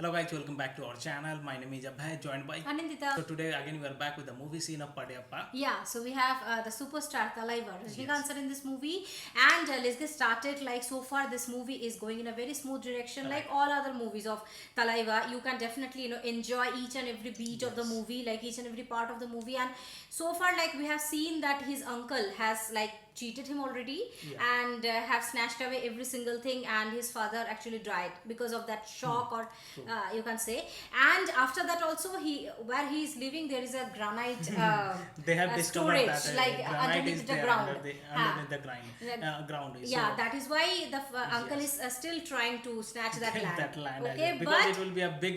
Hello guys, welcome back to our channel. My name is Abhay, joined by Anindita. So today again we are back with the movie scene of Padayappa. Yeah, so we have the superstar Thalaivar Rajinikanth sir in this movie, and let's get started. Like so far, this movie is going in a very smooth direction, like all other movies of Thalaivar. You can definitely enjoy each and every beat of the movie, like each and every part of the movie. And so far, like we have seen that his uncle has like cheated him already and have snatched away every single thing, and his father actually died because of that shock, or you can say. And after that also, where he is living, there is a granite They have discovered storage, that like granite underneath is the there ground. underneath the ground. Yeah, that is why the uncle is still trying to snatch that get land. that land as Okay, well, because but it will be a big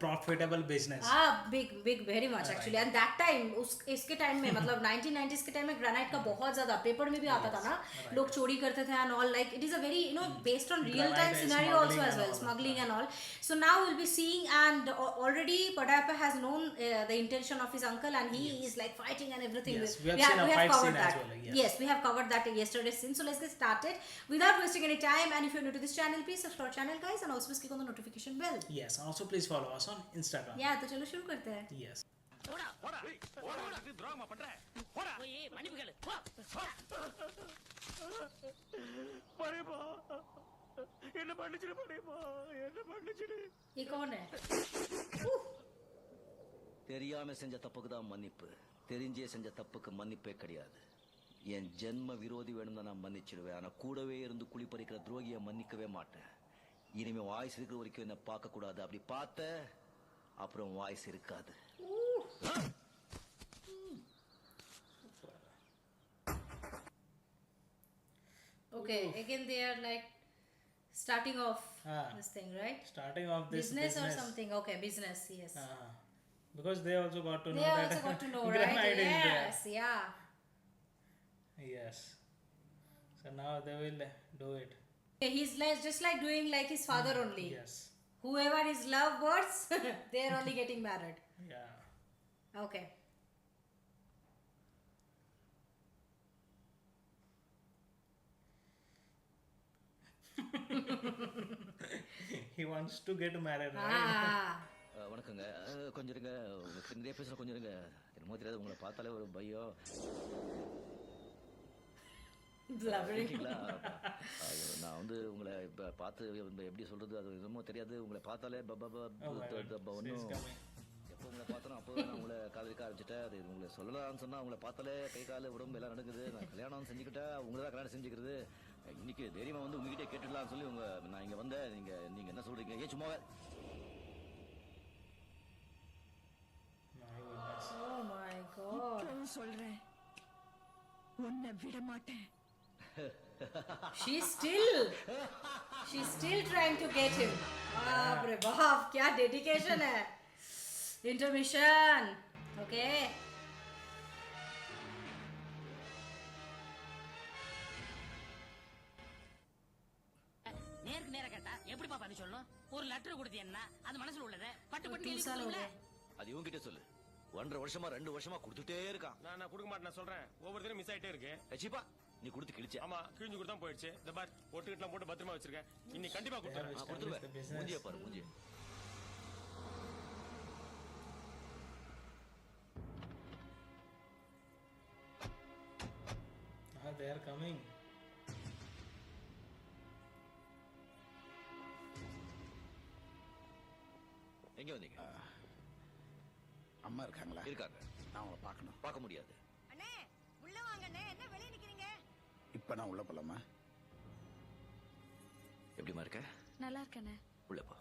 profitable business. big very much actually. And that time इसके time में मतलब 1990s के time में granite का बहुत ज्यादा paper में भी आता था ना, लोग चोरी करते थे and all. Like it is a very based on real time Granite scenario also smuggling as and well, all. smuggling and all. So now we'll be seeing, and already Padayappa has known the intention of his uncle, and he is like fighting and everything. Yes, we have seen a fight covered scene that. as well, yes. Yes, we have covered that in yesterday's scene. So let's get started without wasting any time. And if you're new to this channel, please subscribe channel guys, and also click on the notification bell. Yes, and also please follow us on Instagram. Yeah, तो चलो शुरू करते हैं. Yes. ये कौन है? தெரியாம செஞ்ச தப்புக்கு தான் மன்னிப்பு, தெரிஞ்சே செஞ்ச தப்புக்கு மன்னிப்பே கிடையாது. என் ஜென்ம விரோதி வேணும் தான் நான் மன்னிச்சிடுவேன், ஆனா கூடவே இருந்து குழி பறிக்கிற துரோகியை மன்னிக்கவே மாட்டேன். இனிமே வாய்ஸ் இருக்கிற வரைக்கும் என்ன பார்க்க கூடாது. அப்படி பார்த்த அப்புறம் வாய்ஸ் இருக்காது. Okay, again they are like starting off Ah. this thing, right? Starting off this Business or something. Okay, business, yes. Because they also got to know They that also got to know, right? granite is there. Yes, yeah. Yes. So now they will do it. Okay, he's like just like doing like his father only. Yes. Whoever is love birds, they are only getting married. Yeah. Okay. He wants to get married, right? Ah. வணக்கங்க, கொஞ்சம் இருங்க. உங்களுக்கு நிறைய பேசுற, கொஞ்சம் இருங்க. என்னமோ தெரியாது, உங்களை பார்த்தாலே ஒரு பயம். Blubbering. இருக்கீங்களா? நான் வந்து உங்களை இப்ப பார்த்து எப்படி சொல்றது, அது என்னமோ தெரியாது. உங்களை பார்த்தாலே Oh my God. ஒன்னும் She's coming. எப்போ உங்களை பார்த்தோம் அப்போ நான் உங்களை காதலிக்க ஆரம்பிச்சிட்டேன். அது உங்களை சொல்லலாம்னு சொன்னா உங்களை பார்த்தாலே கை கால உடம்பு எல்லாம் நடக்குது. நான் கல்யாணம் செஞ்சுக்கிட்டா உங்களை தான் கல்யாணம் செஞ்சுக்கிறது. இன்னைக்கு தைரியமா வந்து உங்ககிட்ட கேட்டுடலாம்னு சொல்லி நான் இங்க வந்தேன். நீங்க என்ன சொல்றீங்க? ஏன் சும்மா My goodness. Oh my God. இப்பவும் சொல்றேன், உன்னை விட மாட்டேன். She's still trying to get him. बाप रे बाप, क्या dedication है. Intermission. Okay. நேருக்கு நேரா கேட்டா எப்படி பாப்பா நீ சொல்லணும்? ஒரு லெட்டர் கொடுத்தீங்கன்னா அது மனசுல உள்ளத பட்டு பட்டு 2 எழுதி साल हो கொடுக்கல. गए. அது இவங்கிட்ட சொல்லு. 1.5 வருஷமா 2 வருஷமா கொடுத்துட்டே இருக்கான். நான் கொடுக்க மாட்டேன், நான் சொல்றேன். ஒவ்வொரு தடவை மிஸ் ஆயிட்டே இருக்கு. சீப்பா, நீ கொடுத்து கிழிச்ச. ஆமா, கிழிஞ்சு கொடுத்தா போயிடுச்சு. இந்த பார் ஒட்டுக்கிட்டலாம் போட்டு பத்திரமா வச்சிருக்கேன். இன்னைக்கு கண்டிப்பா They have கொடுத்துறேன். established the business. மூஞ்சிய பாரு, மூஞ்சிய. They are coming. எங்க வந்தீங்க? அம்மா இருக்காங்களா? இருக்காங்க. நான் அவங்கள பார்க்கணும். பார்க்க முடியாது. அண்ணே, உள்ள வாங்க அண்ணே. என்ன வெளிய நிக்கிறீங்க? இப்ப நான் உள்ள போலாமா? எப்படிமா இருக்க? நல்லா இருக்கேனே. உள்ள போ.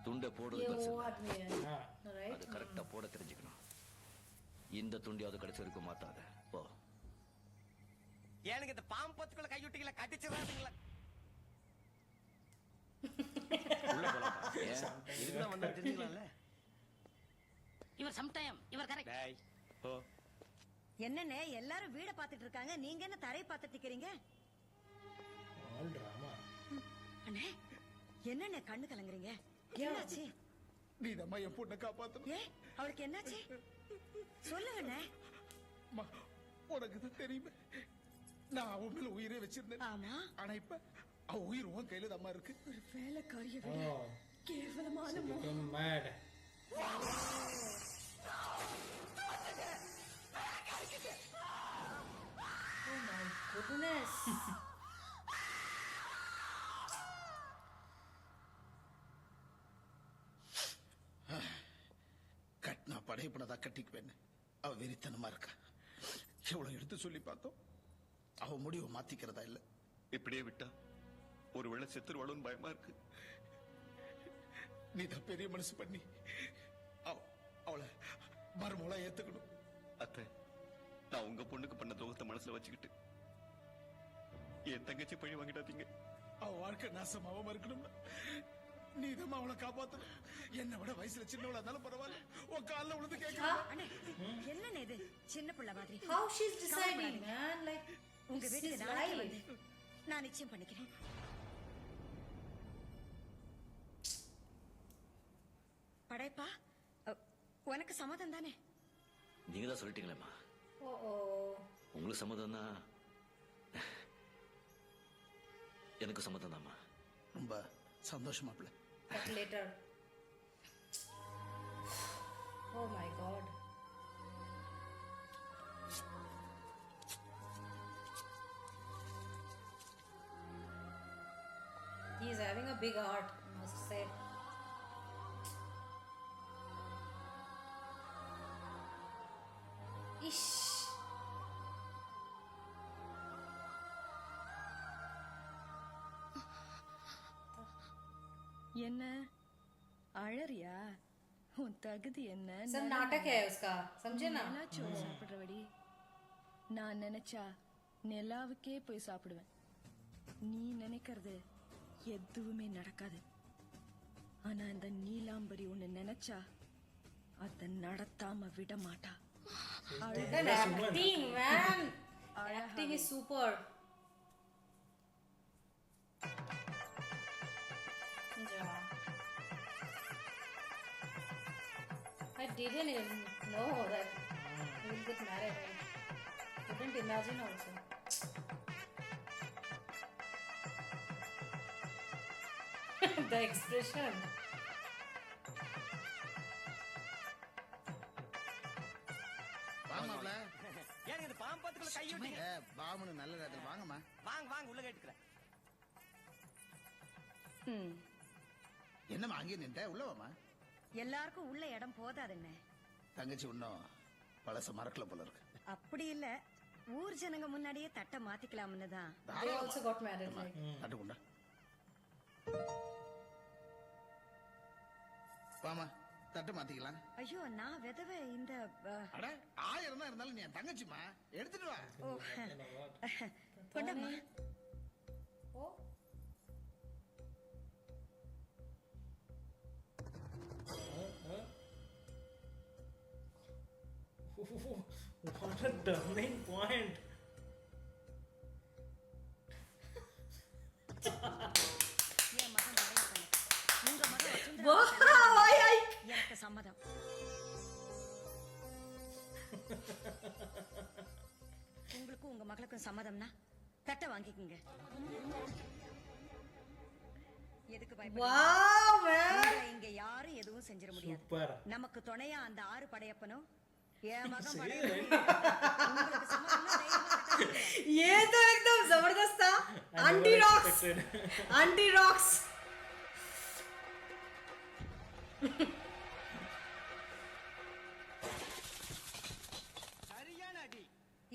துண்டை போடுறது ये பெருசு वो இல்ல. आदमी है. Ah. Right? அது கரெக்டா போட தெரிஞ்சுக்கணும். இந்த துண்டியாவது கடைசி வரைக்கும் மாத்தாத. போ. எனக்கு இந்த பாம்பத்துக்குள்ள கையுட்டிகளை கட்டிச்சிடாதீங்களா? உள்ள போலாம். ஏன்? இதுக்குதான் வந்தா தெரிஞ்சுக்கலாம்ல. இவர் சம்டைம் இவர் கரெக்ட். டேய் போ. என்னண்ணே, எல்லாரும் வீட பாத்துட்டு இருக்காங்க, நீங்க என்ன தரைய பாத்துட்டு நிக்கிறீங்க? All drama. அண்ணே, என்னண்ணே கண்ணு கலங்குறீங்க? என்னாச்சு? நீ தான் என் பொண்ணை காப்பாத்தணும். ஏ, அவளுக்கு என்னாச்சு? சொல்லுங்க அண்ணே. உனக்கு தான் தெரியுமே, நான் அவன் மேல உயிரே வச்சிருந்தேன். ஆமா. ஆனா இப்ப அவ உயிர் உன் கையில தாம்மா இருக்கு. ஒரு வேலைக்காரிய Oh, கேவலமான she became mad. Oh my goodness. கட்டினா படையப்பனதா கட்டிக்குவேன்னு அவ வெறித்தனமா இருக்கா. எவ்வளவு எடுத்து சொல்லி பார்த்தோம், அவ முடிவை மாத்திக்கிறதா இல்ல. இப்படியே விட்டா ஒருவேளை செத்துருவாளும் பயமா இருக்கு. நீ தான் பெரிய மனசு பண்ணி அவளை மறுமூலா ஏத்துக்கணும். அத்தை, நான் உங்க பொண்ணுக்கு பண்ண துரோகத்தை மனசுல வச்சுக்கிட்டு என் தங்கச்சி பழி வாங்கிடாதீங்க. அவ வாழ்க்கை நாசமாவாம இருக்கணும்னா நீ தான் அவளை காப்பாத்தணும். என்னை விட வயசுல சின்னவளா இருந்தாலும் பரவாயில்ல, உன் காலில் விழுந்து கேட்கணும். அண்ணே, என்னண்ணே இது சின்ன பிள்ளை மாதிரி? How she's deciding, man? Like, உங்க this வீட்டுக்கு is நாளைக்கு life. வந்து நான் நிச்சயம் பண்ணிக்கிறேன். படைப்பா, உனக்கு சம்மதம் தானே? நீங்க தான் சொல்லிட்டீங்களேம்மா. Oh. உங்களுக்கு சம்மதம் தான், எனக்கு சம்மதம் தான்மா. ரொம்ப சந்தோஷமா பிள்ளை. But later. Oh my God. He is having a big heart, I must say. Ish. என்ன அழறியா? உன் தகுதி என்ன? सब नाटक है उसका, समझे ना? நிலாச்சோறு சாப்பிடுறவடி. நான் நினைச்சா நிலாவுக்கே போய் சாப்பிடுவேன். நீ நினைக்கிறது எதுவுமே நடக்காது. ஆனா இந்த நீலாம்பரி ஒண்ணு நினைச்சா அத நடத்தாம விட மாட்டா. That acting, man. Acting is super. Yeah. I didn't even know that he will get married. I couldn't imagine also. The expression. வாங்கம்மா. ஏன் இந்த பாம்பத்துக்குள்ள கை விட்டீங்க? பாமனு நல்ல நேரத்தில் வாங்கம்மா. வாங்க வாங்க உள்ள கேட்டுக்கிறேன். என்னம்மா அங்கே நின்ற உள்ளவாமா? எல்லாருக்கும் உள்ள இடம் போதாதுன்னு. தங்கச்சி இன்னும் பழச மறக்கல போல இருக்கு. அப்படி இல்ல, ஊர் ஜனங்க முன்னாடியே தட்டை மாத்திக்கலாம்னு தான். They also got married. Like. தட்டுக்குண்டா வாமா, தட்டு மாத்திக்கலாம். ஐயோ, நான் விதவை. இந்த அட 1000 தான் இருந்தாலும் நீ என் தங்கச்சிமா, எடுத்துட்டு வா. ஓ, கொண்டம்மா. Oh. What a turning point. என் மகன் நிறைய உங்க மகன் சுந்தரம் Wow, எனக்கு சம்மதம். உங்களுக்கும் உங்க மகளுக்கும் சம்மதம்னா தட்டை வாங்கிக்கோங்க. எதுக்கு பயப்படுறீங்க? Wow, man. உங்களை இங்க யாரும் எதுவும் செஞ்சிட முடியாது. Super. நமக்கு துணையா அந்த 6 படையப்பனும் என் மகன் படையப்பனும். உங்களுக்கு சம்மதம்னா தைரியமா தட்டை வாங்குங்க. ये तो एकदम जबरदस्त था. I Anti never rocks. expected. Anti rocks. சரியான அடி.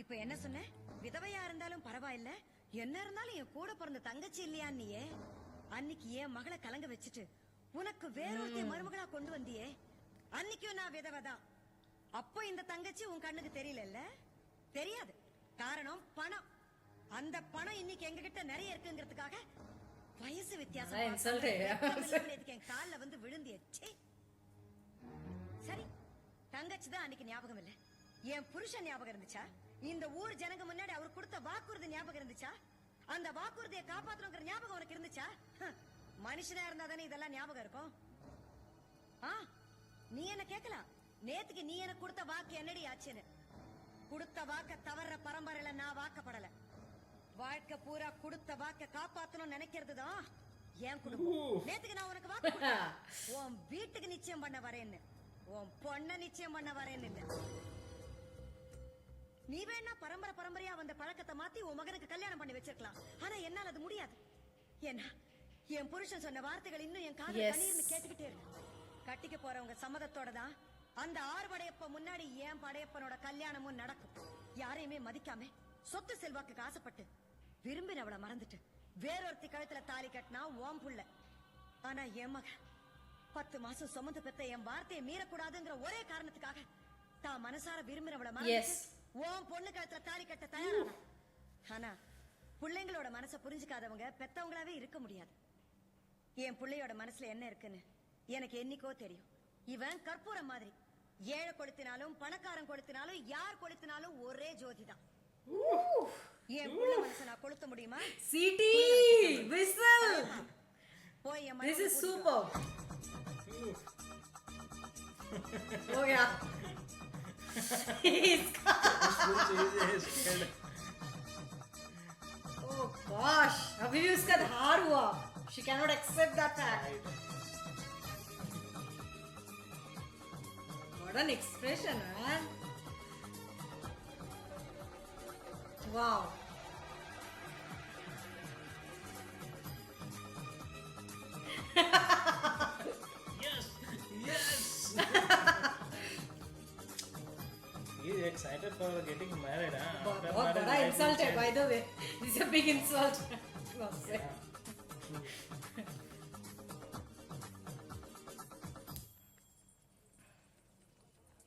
இப்ப என்ன சொன்ன? விதவையா இருந்தாலும் பரவாயில்ல, என்ன இருந்தாலும் என் கூட பிறந்த தங்கச்சி இல்லையா நீயே? அன்னைக்கு என் மகளை கலங்க வச்சுட்டு உனக்கு வேறொருத்தைய மருமகளா கொண்டு வந்தியே, அன்னைக்கும் நான் விதவைதான். அப்போ இந்த தங்கச்சி உன் கண்ணுக்கு தெரியல? தெரியாது. காரணம் பணம். அந்த பணம் இன்னைக்கு எங்க கிட்ட நிறைய இருக்குங்கிறதுக்காக வயசு வித்தியாசம் அதான் insult. என் கால்ல வந்து விழுந்தியே. ச்சே. சரி, தங்கச்சி தான் அன்னைக்கு ஞாபகம் இல்ல. என் புருஷன் ஞாபகம் இருந்துச்சா? இந்த ஊர் ஜனங்க முன்னாடி அவர் கொடுத்த வாக்குறுதி ஞாபகம் இருந்துச்சா? அந்த வாக்குறுதியை காப்பாத்தணுங்கிற ஞாபகம் உனக்கு இருந்துச்சா? மனுஷனா இருந்தா தானே இதெல்லாம் ஞாபகம் இருக்கும். நீ என்ன கேட்கலாம், நேத்துக்கு நீ எனக்கு கொடுத்த வாக்கு என்னடி ஆச்சுன்னு. கொடுத்த வாக்க தவற பரம்பரையில நான் வாக்கப்படல. வாழ்க்கை பூரா கொடுத்த வாக்க காப்பாத்தணும் நினைக்கிறதுதான் என் குடும்பம். நேத்துக்கு நான் உனக்கு வாக்கு கொடுத்தேன். உன் வீட்டுக்கு நிச்சயம் பண்ண வரேன்னு, உன் பொண்ண நிச்சயம் பண்ண வரேன்னு இல்ல. நீ வேணா பரம்பரை பரம்பரையா வந்த பழக்கத்தை மாத்தி உன் மகனுக்கு கல்யாணம் பண்ணி வச்சிருக்கலாம். ஆனா என்னால அது முடியாது. ஏன்னா என் புருஷன் சொன்ன வார்த்தைகள் இன்னும் என் காதுல கண்ணீர்னு கேட்டுக்கிட்டே இருக்கு. கட்டிக்க போறவங்க சம்மதத்தோட தான் அந்த 6 படையப்ப முன்னாடி என் படையப்பனோட கல்யாணமும் நடக்கும். யாரையுமே மதிக்காம சொத்து செல்வாக்கு ஆசைப்பட்டு விரும்பினவளை மறந்துட்டு வேறொருத்தி கழுத்துல தாலி கட்டினா ஓம் புள்ள. ஆனா என் மகன் 10 மாசம் சுமந்து பெத்த என் வார்த்தையை மீறக்கூடாதுங்கிற ஒரே காரணத்துக்காக தான் மனசார விரும்பினவளை மறந்துட்டு ஓம் பொண்ணு கழுத்துல தாலி கட்ட தயாரான. ஆனா பிள்ளைங்களோட மனசை புரிஞ்சுக்காதவங்க பெத்தவங்களாவே இருக்க முடியாது. என் பிள்ளையோட மனசுல என்ன இருக்குன்னு எனக்கு என்னைக்கோ தெரியும். இவன் கற்பூரம் மாதிரி. ஏழை கொளுத்தினாலும் பணக்காரன் கொளுத்தினாலும் யார் கொளுத்தினாலும் ஒரே ஜோதிதான். என் புள்ள மனசை நான் கொளுத்த முடியுமா? City whistle. போய் என் This is super. Oh yeah. Oh gosh, अभी भी उसका धार हुआ. She cannot accept that fact. What an expression, man. Wow. Yes, yes. He's excited for getting married, huh? After बहुत marriage, बड़ा life will insult है, change. by the way. This is a big insult. Must say.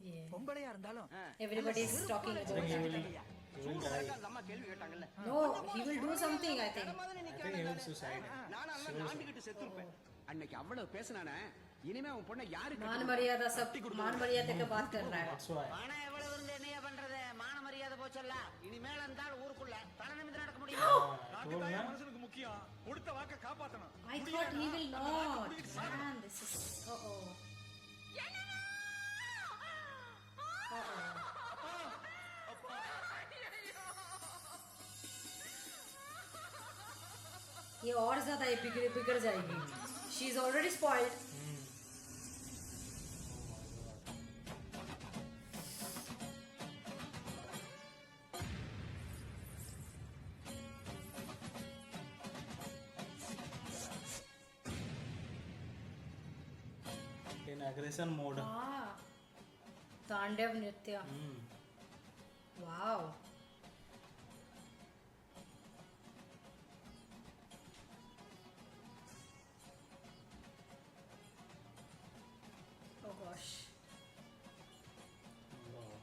Yeah. பொம்பளையா இருந்தாலும் Everybody is talking about He that. will, he will die. அம்மா கேள்வி கேட்டாங்கல்ல. No, he will do something, I think. I think he will suicide. நானும் நாண்டிக்கிட்டு செத்துருப்பேன். அன்னைக்கு அவ்வளவு பேசினானே, இனிமே உன் பொண்ணை யாருக்கு मान मर्यादा सब मान मर्यादा का बात कर रहा है. That's why. பணம் எவ்வளவு இருந்து என்னையா பண்றது? மான மரியாதை போச்சல்ல. இனிமேல் இருந்தால் ஊருக்குள்ள தலை நிமிர்ந்து நடக்க முடியும். Told na? மனுஷனுக்கு முக்கியம். கொடுத்த வாக்க காப்பாத்தணும். I thought he will not. Man, this is. Uh-oh. ये और ज्यादा ये बिगड़ जाएगी. She is already spoiled. In aggression mode. Ah, तांडव नृत्य. Wow. Oh gosh. Wow.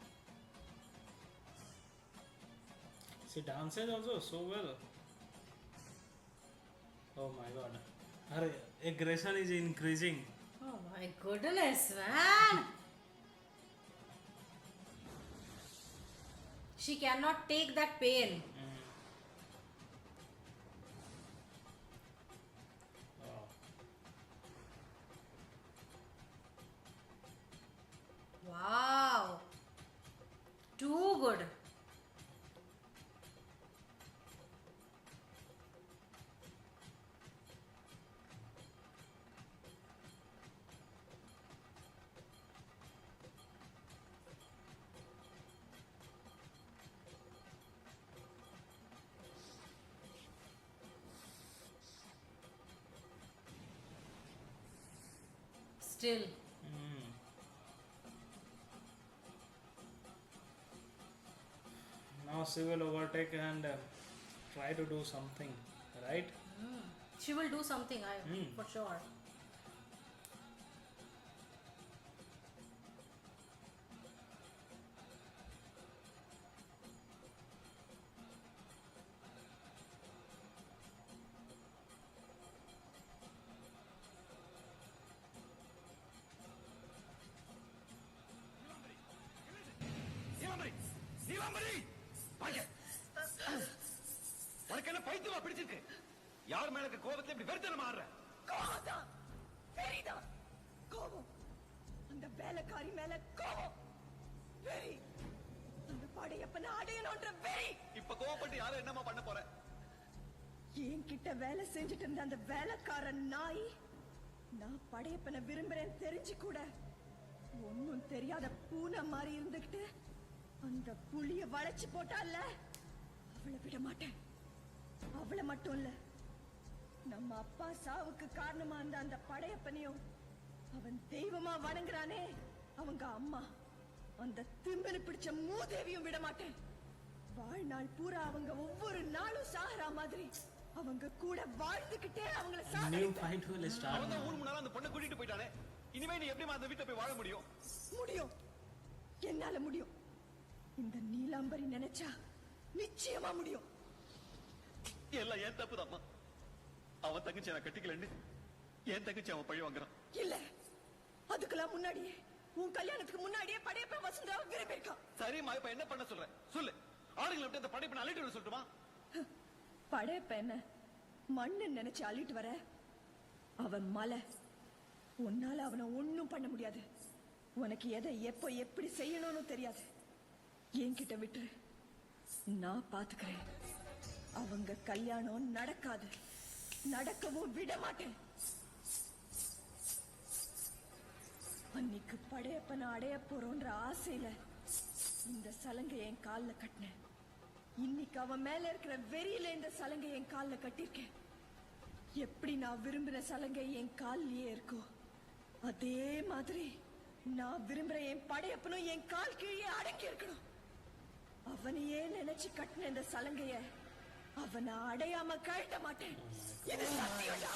She dances also so well. Oh my god. Her aggression is increasing. Oh my goodness, man. She cannot take that pain. Wow. Wow. Too good. Still. Now she will overtake and try to do something, right? She will do something, for sure. உனக்கு என்ன பைத்தியமா பிடிச்சிருக்கு? யார் மேல இருக்க கோபத்துல இப்படி வெறுத்தனமா ஆடுற? கோபம் வெறிதா. கோபம் அந்த வேலைக்காரி மேல கோபம் வெறி. அந்த படையப்பனை அடையணும்ன்ற வெறி. இப்ப கோவப்பட்டு யாரும் என்னமா பண்ண போற? என்கிட்ட வேலை செஞ்சுட்டு இருந்த அந்த வேலைக்காரன் நாய் நான் படையப்பனை விரும்புறேன் தெரிஞ்சு கூட ஒன்னும் தெரியாத பூனை மாதிரி இருந்துகிட்டு அந்த புளிய வளைச்சு போட்டால அவளை விட மாட்டேன். அவளை மட்டும் இல்ல, நம்ம அப்பா சாவுக்கு காரணமா இருந்த அந்த படையப்பனையும் அவன் தெய்வமா வணங்குறானே அவங்க அம்மா, அந்த திமிரு பிடிச்ச மூதேவியும் விட மாட்டேன். வாழ்நாள் பூரா அவங்க ஒவ்வொரு நாளும் சாகற மாதிரி அவங்க கூட வாழ்ந்துகிட்டே அவங்கள New fight will start. அவன் தான் ஊர் முன்னால அந்த பொண்ணை கூட்டிட்டு போயிட்டானே. இனிமே நீ எப்படிமா அந்த வீட்டை போய் வாழ முடியும்? முடியும், என்னால முடியும். இந்த நீலாம்பரி நினைச்சா நிச்சயமா முடியும். எல்லாம் ஏன் தப்புதாம்மா. அவன் தங்கச்சி நான் கட்டிக்கலன்னு என் தங்கச்சி அவன் பழி வாங்குறான். இல்ல, அதுக்கெல்லாம் முன்னாடியே உன் கல்யாணத்துக்கு முன்னாடியே படையப்ப வசுந்தாவை விரும்பி இருக்கான். சரிம்மா, இப்ப என்ன பண்ண சொல்ற சொல்லு. ஆளுங்களை விட்டு அந்த படைப்பை அள்ளிட்டு வர சொல்லட்டுமா? படையப்ப என்ன மண்ணு நினைச்சு அள்ளிட்டு வர, அவன் மலை. உன்னால அவனை ஒண்ணும் பண்ண முடியாது. உனக்கு எதை எப்போ எப்படி செய்யணும்னு தெரியாது. என்கிட்ட விட்டுரு, நான் பாத்துக்கிறேன். அவங்க கல்யாணம் நடக்காது, நடக்கவும் விட மாட்டேன். அன்னைக்கு படையப்பனை அடைய போறோன்ற ஆசையில இந்த சலங்கை என் கால்ல கட்டினேன். இன்னைக்கு அவன் மேல இருக்கிற வெறியில இந்த சலங்கை என் கால்ல கட்டிருக்கேன். எப்படி நான் விரும்பின சலங்கை என் கால்லயே இருக்கோ அதே மாதிரி நான் விரும்புற என் படையப்பனும் என் கால் கீழே அடங்கி இருக்கணும். அவனையே நினைச்சு கட்டின இந்த சலங்கைய அவனை அடையாம கழட்ட மாட்டேன். இது சத்தியம்டா.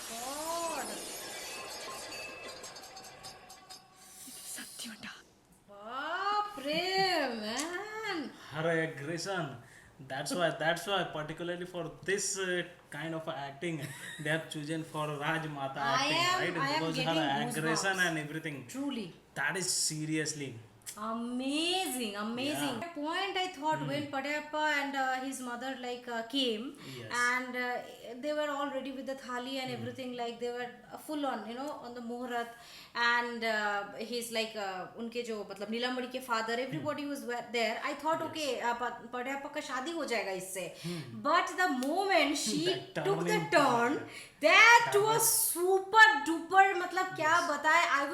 இது சத்தியம்டா. Baapre, man. Her aggression. That's why particularly for this kind of acting they have chosen for Rajmata acting, right? I am Because getting her aggression goosebumps. and everything. Truly. That is seriously. Amazing. At point I thought when Padayappa and his mother came, Yes. and they were all ready with the thali and everything, like they were full on, on the muhurat, and he's unke jo matlab Neelambari ke father, everybody was there. I thought okay, Padayappa ka shadi ho jayega isse, but the moment she took the turn, that was super duper, matlab kya bataye, I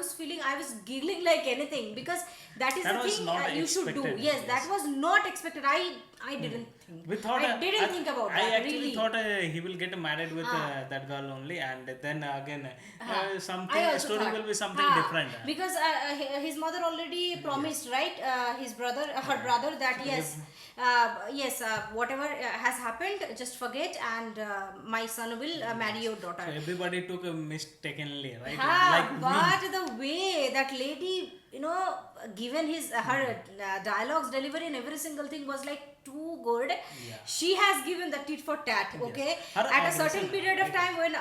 was giggling like anything, because that is That the was thing not you should do. expected, Yes, yes. that was not expected. I didn't think. I didn't think about I that. actually really. thought he will get married with that girl only, and then again I something also story thought. will be something different. Because his mother already promised, right? His brother, her brother, that yes, whatever has happened, just forget, and my son will marry your daughter. So everybody took mistakenly, right? But the way that lady, given her dialogues, delivery, and every single thing was like too good. She has given the tit for tat. Okay, Her at a certain aggression, period of time when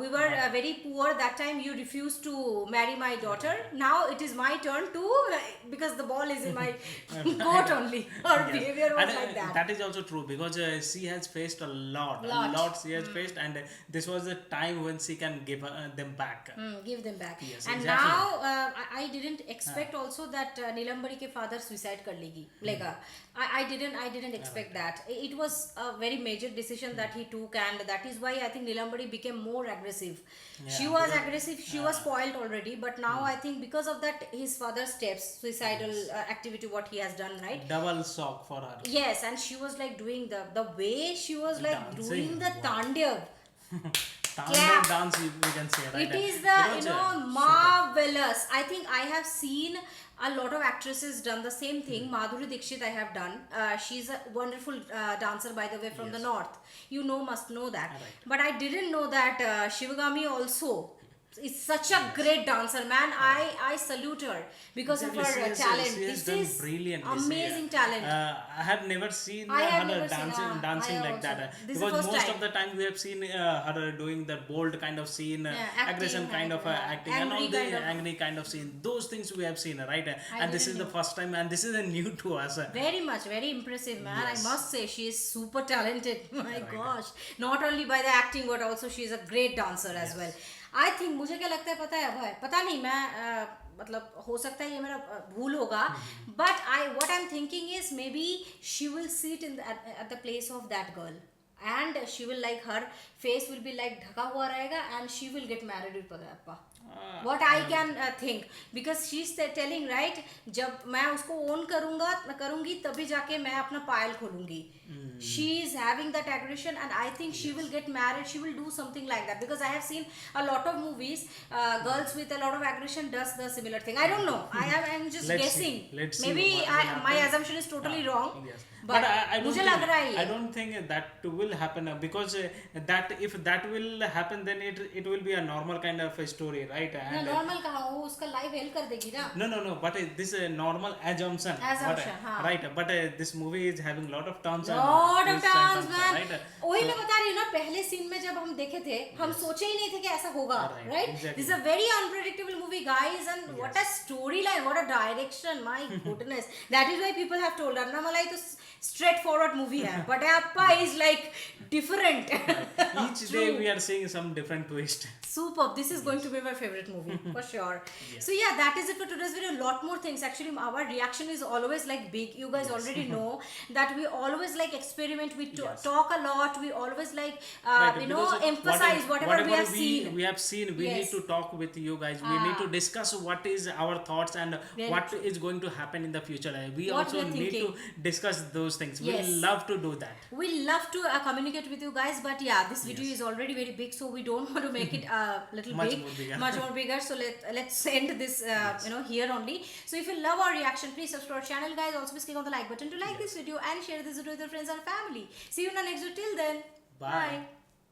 we were very poor, that time you refused to marry my daughter. Now it is my turn to, because the ball is in my court only. Her behavior was like that. That is also true, because she has faced a lot she has faced, and this was the time when she can give them back. Give them back. Yes, And exactly. now I didn't expect also that Neelambari ke father suicide kar legi. I didn't expect that. It was a very major decision that he took, and that is why I think Neelambari became more aggressive. She was aggressive, she was spoiled already, but now I think because of that, his father's steps, suicidal activity, what he has done, right? Double shock for her. Yes, and she was like doing the way she was like Dancing, doing the tandev. Tandev dance, we can say, right? It is the marvelous. I think I have seen a lot of actresses done the same thing. Madhuri Dixit I have done. She's a wonderful dancer, by the way, from the north. Must know that. Right. But I didn't know that Shivagami also is such a great dancer, man. I salute her because of her talent. She has This done is brilliantly. amazing talent. I have never seen I have her never seen, dancing I like also. that. This is the Because first most time. of the time we have seen her doing that bold kind of scene, acting, aggression kind of acting, and all angry the kind of- angry kind of scene. Those things we have seen, right? And this is didn't the first time, and this is a new to us. Very much, very impressive, man. Yes. I must say, she is super talented. My gosh, not only by the acting, but also she is a great dancer as well. I think, मुझे क्या लगता है पता है अभय, पता नहीं, मैं मतलब हो सकता है ये मेरा भूल होगा, but what I'm thinking is maybe she will sit at the place of that girl. and she will like her face will be like ढका हुआ रहेगा and she will get married with Padayappa. What I can think, because she's telling right, जब मैं उसको own करूंगी तभी जाके मैं अपना पायल खोलूंगी. She is having that aggression and I think she will get married, she will do something like that, because I have seen a lot of movies, girls with a lot of aggression does the similar thing. I don't know, I'm just guessing. Let's see Maybe what will my happen. assumption is totally wrong. Yes. But I don't मुझे लग रहा है think, ये. I don't think that will happen because that if that will happen then it will be a normal kind of a story, right? ना And normal कहाँ, वो उसका life hell कर देगी ना. no, but this is a normal assumption. Assumption, हाँ. Right, but this movie is having lot of terms and Lot of twists and times, man. right? वही मैं बता रही हूँ ना, पहले सीन में जब हम देखे थे, हम सोचे ही नहीं थे कि ऐसा होगा, right? exactly. This is a very unpredictable movie, guys, and what a storyline, what a direction, my goodness. That is why people have told Annamalai to straightforward movie hai, but Appa is like different. Each day we are seeing some different twist. Superb. This is going to be my favorite movie for sure. So yeah, that is it for today's video. Lot more things. Actually, our reaction is always like big. You guys already know that we always like experiment. We talk a lot. We always like Right, you know, because emphasize whatever we have seen. We have seen. We Yes. need to talk with you guys. We need to discuss what is our thoughts and Very what true. is going to happen in the future. We What also we are need to thinking. discuss those things. Yes. We love to do that. We love to communicate with you guys, but yeah, this video is already very big, so we don't want to make it a little Much big, more bigger. much more bigger. So let's end this you know, here only. So if you love our reaction, please subscribe to our channel, guys. Also please click on the like button to like this video and share this video with your friends and family. See you in the next video. Till then, Bye.